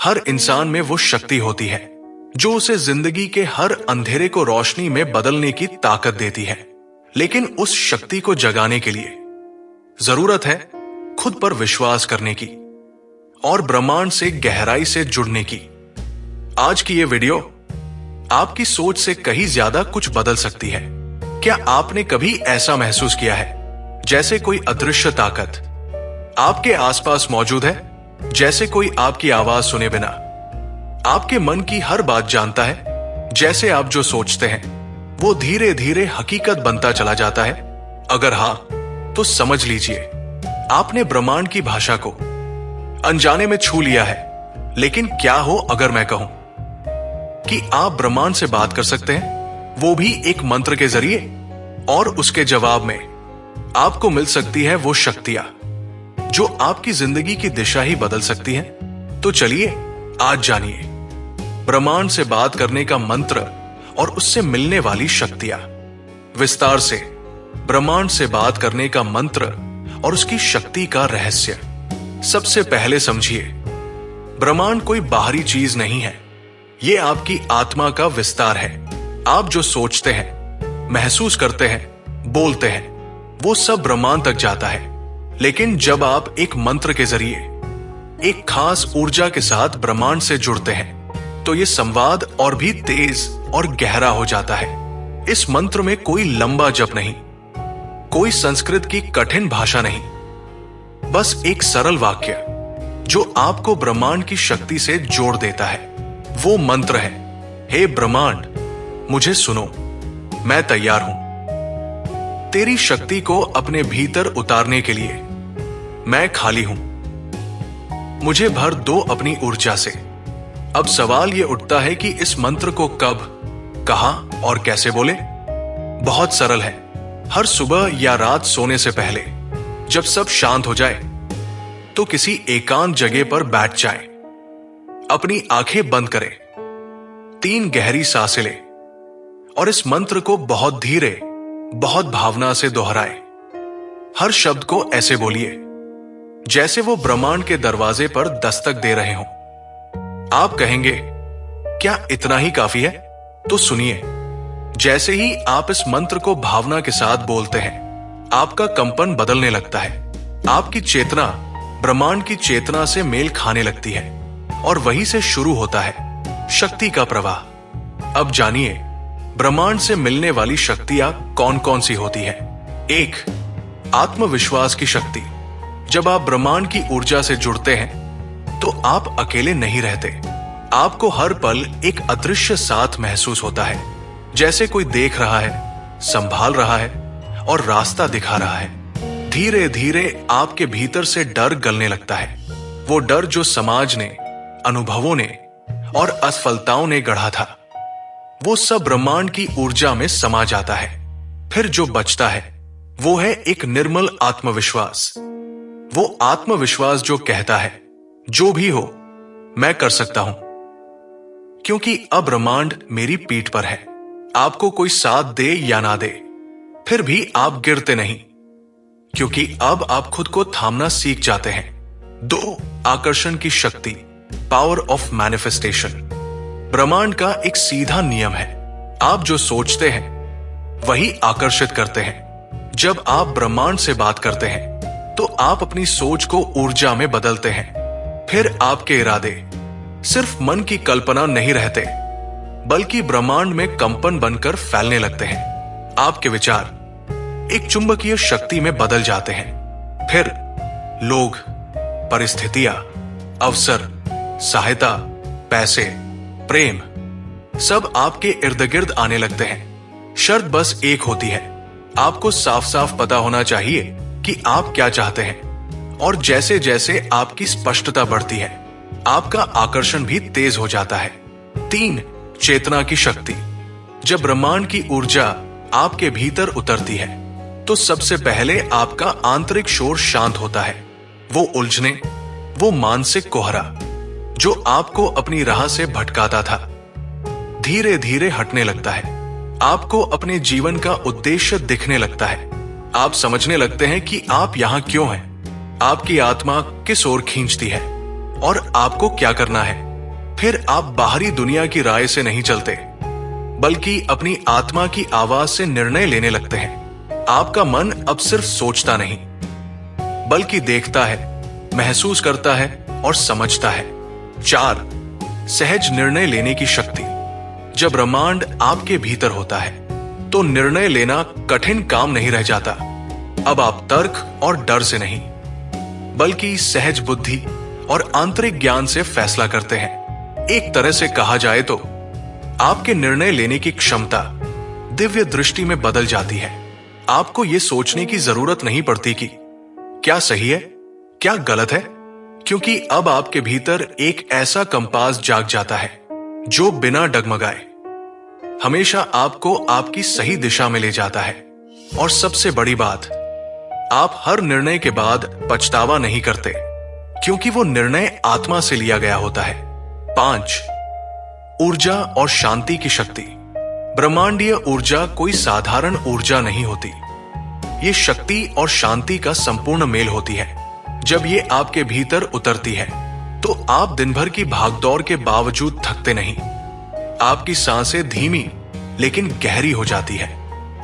हर इंसान में वो शक्ति होती है जो उसे जिंदगी के हर अंधेरे को रोशनी में बदलने की ताकत देती है। लेकिन उस शक्ति को जगाने के लिए जरूरत है खुद पर विश्वास करने की और ब्रह्मांड से गहराई से जुड़ने की। आज की ये वीडियो आपकी सोच से कहीं ज्यादा कुछ बदल सकती है। क्या आपने कभी ऐसा महसूस किया है जैसे कोई अदृश्य ताकत आपके आसपास मौजूद है, जैसे कोई आपकी आवाज सुने बिना आपके मन की हर बात जानता है, जैसे आप जो सोचते हैं वो धीरे धीरे हकीकत बनता चला जाता है? अगर हां, तो समझ लीजिए आपने ब्रह्मांड की भाषा को अनजाने में छू लिया है। लेकिन क्या हो अगर मैं कहूं कि आप ब्रह्मांड से बात कर सकते हैं, वो भी एक मंत्र के जरिए, और उसके जवाब में आपको मिल सकती है वो शक्तियां जो आपकी जिंदगी की दिशा ही बदल सकती हैं। तो चलिए आज जानिए ब्रह्मांड से बात करने का मंत्र और उससे मिलने वाली शक्तियां। विस्तार से ब्रह्मांड से बात करने का मंत्र और उसकी शक्ति का रहस्य। सबसे पहले समझिए, ब्रह्मांड कोई बाहरी चीज नहीं है, ये आपकी आत्मा का विस्तार है। आप जो सोचते हैं, महसूस करते हैं, बोलते हैं, वो सब ब्रह्मांड तक जाता है। लेकिन जब आप एक मंत्र के जरिए एक खास ऊर्जा के साथ ब्रह्मांड से जुड़ते हैं तो ये संवाद और भी तेज और गहरा हो जाता है। इस मंत्र में कोई लंबा जप नहीं, कोई संस्कृत की कठिन भाषा नहीं, बस एक सरल वाक्य जो आपको ब्रह्मांड की शक्ति से जोड़ देता है। वो मंत्र है, हे ब्रह्मांड मुझे सुनो, मैं तैयार हूं तेरी शक्ति को अपने भीतर उतारने के लिए। मैं खाली हूं, मुझे भर दो अपनी ऊर्जा से। अब सवाल यह उठता है कि इस मंत्र को कब, कहां और कैसे बोले। बहुत सरल है। हर सुबह या रात सोने से पहले जब सब शांत हो जाए तो किसी एकांत जगह पर बैठ जाएं, अपनी आंखें बंद करें, 3 गहरी सांसें लें और इस मंत्र को बहुत धीरे, बहुत भावना से दोहराएं। हर शब्द को ऐसे बोलिए जैसे वो ब्रह्मांड के दरवाजे पर दस्तक दे रहे हों। आप कहेंगे, क्या इतना ही काफी है? तो सुनिए, जैसे ही आप इस मंत्र को भावना के साथ बोलते हैं, आपका कंपन बदलने लगता है। आपकी चेतना ब्रह्मांड की चेतना से मेल खाने लगती है और वहीं से शुरू होता है शक्ति का प्रवाह। अब जानिए ब्रह्मांड से मिलने वाली शक्तियां कौन कौन सी होती है। 1, आत्मविश्वास की शक्ति। जब आप ब्रह्मांड की ऊर्जा से जुड़ते हैं तो आप अकेले नहीं रहते। आपको हर पल एक अदृश्य साथ महसूस होता है, जैसे कोई देख रहा है, संभाल रहा है और रास्ता दिखा रहा है। धीरे धीरे आपके भीतर से डर गलने लगता है। वो डर जो समाज ने, अनुभवों ने और असफलताओं ने गढ़ा था, वो सब ब्रह्मांड की ऊर्जा में समा जाता है। फिर जो बचता है वो है एक निर्मल आत्मविश्वास। वो आत्मविश्वास जो कहता है, जो भी हो मैं कर सकता हूं, क्योंकि अब ब्रह्मांड मेरी पीठ पर है। आपको कोई साथ दे या ना दे, फिर भी आप गिरते नहीं, क्योंकि अब आप खुद को थामना सीख जाते हैं। 2, आकर्षण की शक्ति, पावर ऑफ मैनिफेस्टेशन। ब्रह्मांड का एक सीधा नियम है, आप जो सोचते हैं वही आकर्षित करते हैं। जब आप ब्रह्मांड से बात करते हैं तो आप अपनी सोच को ऊर्जा में बदलते हैं। फिर आपके इरादे सिर्फ मन की कल्पना नहीं रहते, बल्कि ब्रह्मांड में कंपन बनकर फैलने लगते हैं। आपके विचार एक चुंबकीय शक्ति में बदल जाते हैं। फिर लोग, परिस्थितियां, अवसर, सहायता, पैसे, प्रेम सब आपके इर्द गिर्द आने लगते हैं। शर्त बस एक होती है, आपको साफ साफ पता होना चाहिए कि आप क्या चाहते हैं। और जैसे जैसे आपकी स्पष्टता बढ़ती है, आपका आकर्षण भी तेज हो जाता है। 3, चेतना की शक्ति। जब ब्रह्मांड की ऊर्जा आपके भीतर उतरती है तो सबसे पहले आपका आंतरिक शोर शांत होता है। वो उलझने, वो मानसिक कोहरा जो आपको अपनी राह से भटकाता था, धीरे धीरे हटने लगता है। आपको अपने जीवन का उद्देश्य दिखने लगता है। आप समझने लगते हैं कि आप यहां क्यों हैं, आपकी आत्मा किस ओर खींचती है और आपको क्या करना है। फिर आप बाहरी दुनिया की राय से नहीं चलते, बल्कि अपनी आत्मा की आवाज से निर्णय लेने लगते हैं। आपका मन अब सिर्फ सोचता नहीं, बल्कि देखता है, महसूस करता है और समझता है। 4. सहज निर्णय लेने की शक्ति। जब ब्रह्मांड आपके भीतर होता है, तो निर्णय लेना कठिन काम नहीं रह जाता। अब आप तर्क और डर से नहीं, बल्कि सहज बुद्धि और आंतरिक ज्ञान से फैसला करते हैं। एक तरह से कहा जाए तो आपके निर्णय लेने की क्षमता दिव्य दृष्टि में बदल जाती है। आपको यह सोचने की जरूरत नहीं पड़ती कि क्या सही है, क्या गलत है, क्योंकि अब आपके भीतर एक ऐसा कंपास जाग जाता है जो बिना डगमगाए हमेशा आपको आपकी सही दिशा में ले जाता है। और सबसे बड़ी बात, आप हर निर्णय के बाद पछतावा नहीं करते, क्योंकि वो निर्णय आत्मा से लिया गया होता है। 5. ऊर्जा और शांति की शक्ति। ब्रह्मांडीय ऊर्जा कोई साधारण ऊर्जा नहीं होती। ये शक्ति और शांति का संपूर्ण मेल होती है। जब ये आपके भीतर उतरती है, तो आप दिन भर की भागदौड़ के बावजूद थकते नहीं। आपकी सांसें धीमी लेकिन गहरी हो जाती है।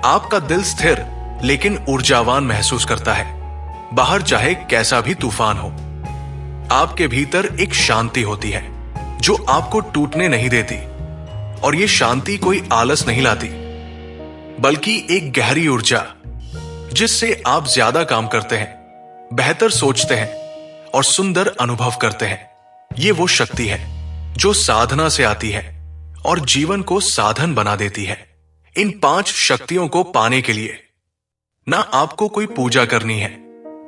आपका दिल स्थिर लेकिन ऊर्जावान महसूस करता है, बाहर चाहे कैसा भी तूफान हो। आपके भीतर एक शांति होती है जो आपको टूटने नहीं देती, और ये शांति कोई आलस नहीं लाती, बल्कि एक गहरी ऊर्जा जिससे आप ज्यादा काम करते हैं, बेहतर सोचते हैं और सुंदर अनुभव करते हैं। ये वो शक्ति है जो साधना से आती है और जीवन को साधन बना देती है। इन 5 शक्तियों को पाने के लिए ना आपको कोई पूजा करनी है,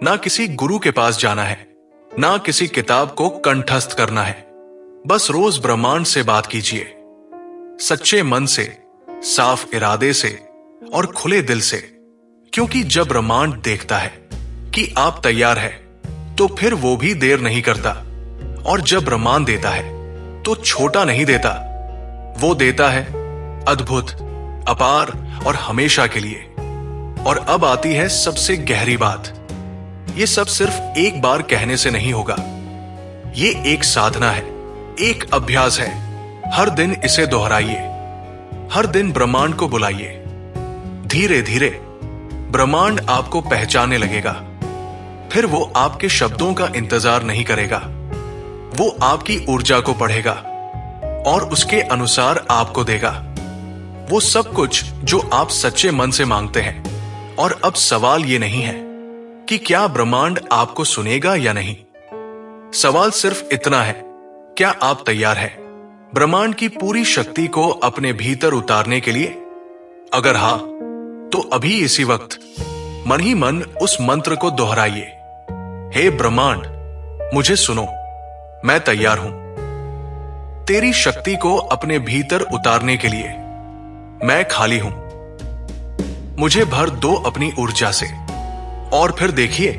ना किसी गुरु के पास जाना है, ना किसी किताब को कंठस्थ करना है। बस रोज ब्रह्मांड से बात कीजिए, सच्चे मन से, साफ इरादे से और खुले दिल से। क्योंकि जब ब्रह्मांड देखता है कि आप तैयार है, तो फिर वो भी देर नहीं करता। और जब ब्रह्मांड देता है, तो छोटा नहीं देता, वो देता है अद्भुत, अपार और हमेशा के लिए। और अब आती है सबसे गहरी बात, ये सब सिर्फ एक बार कहने से नहीं होगा। ये एक साधना है, एक अभ्यास है। हर दिन इसे दोहराइए, हर दिन ब्रह्मांड को बुलाइए। धीरे धीरे ब्रह्मांड आपको पहचानने लगेगा। फिर वो आपके शब्दों का इंतजार नहीं करेगा, वो आपकी ऊर्जा को पढ़ेगा और उसके अनुसार आपको देगा वो सब कुछ जो आप सच्चे मन से मांगते हैं। और अब सवाल ये नहीं है कि क्या ब्रह्मांड आपको सुनेगा या नहीं। सवाल सिर्फ इतना है, क्या आप तैयार हैं ब्रह्मांड की पूरी शक्ति को अपने भीतर उतारने के लिए? अगर हां, तो अभी इसी वक्त मन ही मन उस मंत्र को दोहराइए, हे ब्रह्मांड, मुझे सुनो, मैं तैयार हूं तेरी शक्ति को अपने भीतर उतारने के लिए। मैं खाली हूं, मुझे भर दो अपनी ऊर्जा से। और फिर देखिए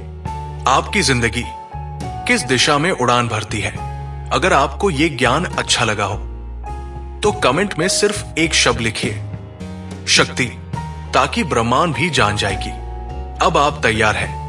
आपकी जिंदगी किस दिशा में उड़ान भरती है। अगर आपको यह ज्ञान अच्छा लगा हो, तो कमेंट में सिर्फ एक शब्द लिखिए, शक्ति, ताकि ब्रह्मांड भी जान जाएगी अब आप तैयार हैं।